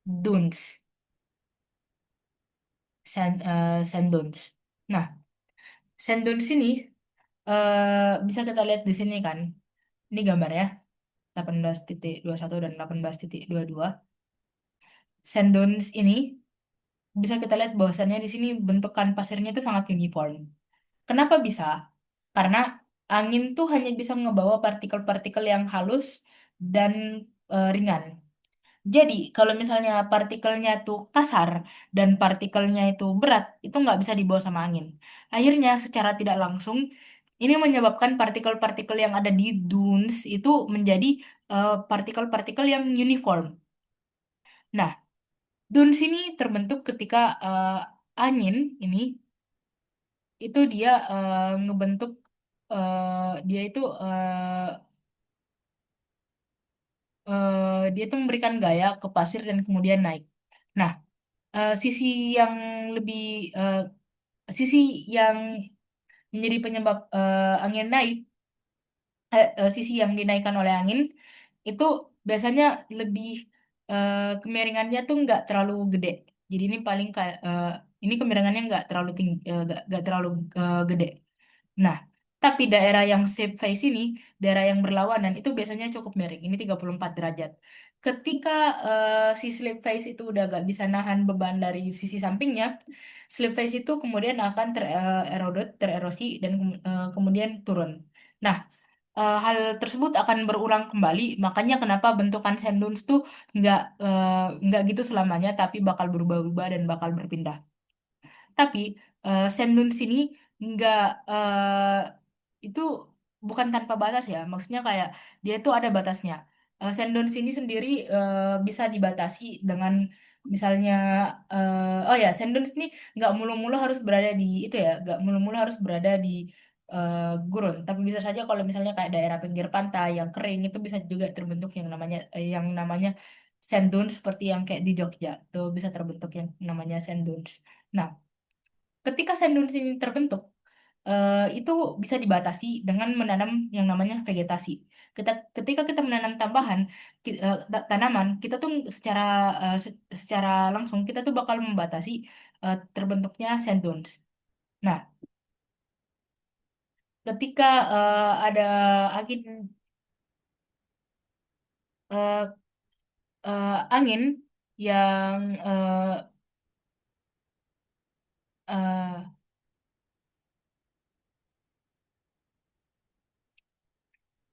dunes, sand dunes. Nah, sand dunes ini bisa kita lihat di sini kan. Ini gambarnya 18.21 dan 18.22. Sand dunes ini bisa kita lihat bahwasannya di sini bentukan pasirnya itu sangat uniform. Kenapa bisa? Karena angin tuh hanya bisa ngebawa partikel-partikel yang halus dan ringan. Jadi, kalau misalnya partikelnya itu kasar dan partikelnya itu berat, itu nggak bisa dibawa sama angin. Akhirnya, secara tidak langsung, ini menyebabkan partikel-partikel yang ada di dunes itu menjadi partikel-partikel yang uniform. Nah, dunes ini terbentuk ketika angin ini itu dia ngebentuk dia itu dia itu memberikan gaya ke pasir dan kemudian naik. Nah, sisi yang lebih eh, sisi yang menjadi penyebab angin naik, sisi yang dinaikkan oleh angin itu biasanya lebih kemiringannya tuh nggak terlalu gede. Jadi ini paling kayak ini kemiringannya nggak terlalu tinggi, nggak terlalu gede. Nah, tapi daerah yang shape face ini, daerah yang berlawanan itu biasanya cukup miring. Ini 34 derajat. Ketika si slip face itu udah gak bisa nahan beban dari sisi sampingnya, slip face itu kemudian akan tererosi dan kemudian turun. Nah, hal tersebut akan berulang kembali. Makanya kenapa bentukan sand dunes tuh nggak gitu selamanya, tapi bakal berubah-ubah dan bakal berpindah. Tapi Sendun sini nggak itu bukan tanpa batas ya. Maksudnya kayak dia itu ada batasnya. Sendun sini sendiri bisa dibatasi dengan misalnya oh ya Sendun sini nggak mulu-mulu harus berada di itu ya, nggak mulu-mulu harus berada di gurun. Tapi bisa saja kalau misalnya kayak daerah pinggir pantai yang kering itu bisa juga terbentuk yang namanya sand dunes seperti yang kayak di Jogja tuh bisa terbentuk yang namanya sand dunes. Nah, ketika sandunsi ini terbentuk, itu bisa dibatasi dengan menanam yang namanya vegetasi. Ketika kita menanam tambahan tanaman, kita tuh secara langsung kita tuh bakal membatasi terbentuknya sand dunes. Nah, ketika ada angin eh, angin yang eh,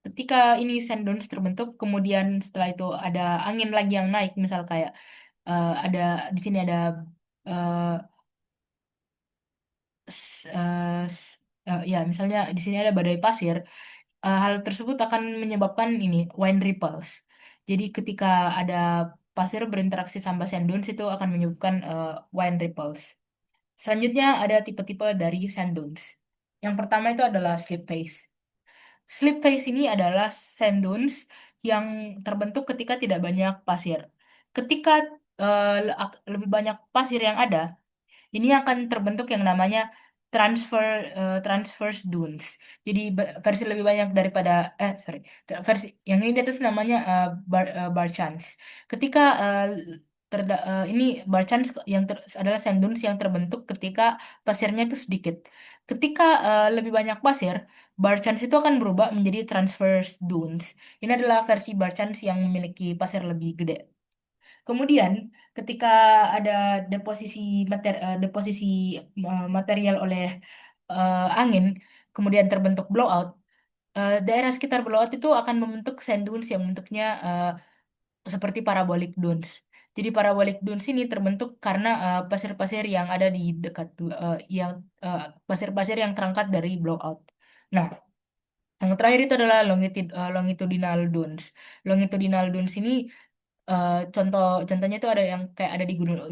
ketika ini sand dunes terbentuk, kemudian setelah itu ada angin lagi yang naik, misal kayak ada di sini ada eh, ya misalnya di sini ada badai pasir, hal tersebut akan menyebabkan ini wind ripples. Jadi ketika ada pasir berinteraksi sama sand dunes itu akan menyebabkan wind ripples. Selanjutnya ada tipe-tipe dari sand dunes. Yang pertama itu adalah slip face. Slip face ini adalah sand dunes yang terbentuk ketika tidak banyak pasir. Ketika lebih banyak pasir yang ada, ini akan terbentuk yang namanya transverse dunes. Jadi versi lebih banyak daripada sorry, versi yang ini di atas namanya bar chance. Ketika ini bar chance adalah sand dunes yang terbentuk ketika pasirnya itu sedikit. Ketika lebih banyak pasir, bar chance itu akan berubah menjadi transverse dunes. Ini adalah versi bar chance yang memiliki pasir lebih gede. Kemudian, ketika ada deposisi material oleh angin, kemudian terbentuk blowout, daerah sekitar blowout itu akan membentuk sand dunes yang bentuknya seperti parabolic dunes. Jadi parabolic dunes ini terbentuk karena pasir-pasir yang ada di dekat yang pasir-pasir yang terangkat dari blowout. Nah, yang terakhir itu adalah longitudinal dunes. Longitudinal dunes ini contoh contohnya itu ada yang kayak ada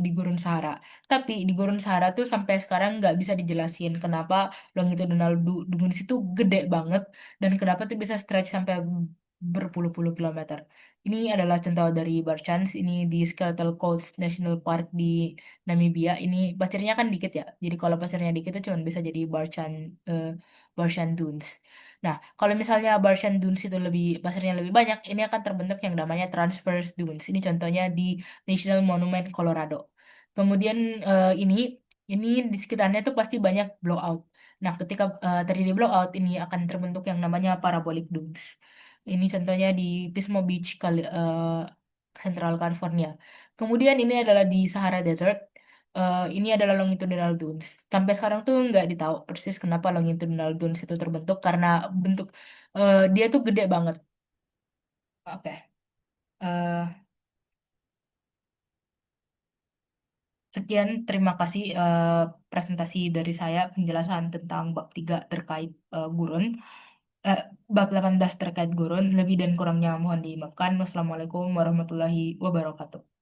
di gurun Sahara. Tapi di gurun Sahara tuh sampai sekarang nggak bisa dijelasin kenapa longitudinal dunes itu gede banget dan kenapa tuh bisa stretch sampai berpuluh-puluh kilometer. Ini adalah contoh dari Barchans. Ini di Skeletal Coast National Park di Namibia. Ini pasirnya kan dikit ya. Jadi kalau pasirnya dikit itu cuma bisa jadi Barchan Dunes. Nah, kalau misalnya Barchan Dunes itu pasirnya lebih banyak, ini akan terbentuk yang namanya Transverse Dunes. Ini contohnya di National Monument Colorado. Kemudian ini di sekitarnya tuh pasti banyak blowout. Nah, ketika terjadi blowout, ini akan terbentuk yang namanya Parabolic Dunes. Ini contohnya di Pismo Beach, Central California. Kemudian ini adalah di Sahara Desert. Ini adalah longitudinal dunes. Sampai sekarang tuh nggak ditahu persis kenapa longitudinal dunes itu terbentuk karena bentuk dia tuh gede banget. Oke. eh, Sekian, terima kasih presentasi dari saya penjelasan tentang bab 3 terkait gurun. Eh, Bab 18 terkait gurun. Lebih dan kurangnya mohon dimaafkan. Wassalamualaikum warahmatullahi wabarakatuh.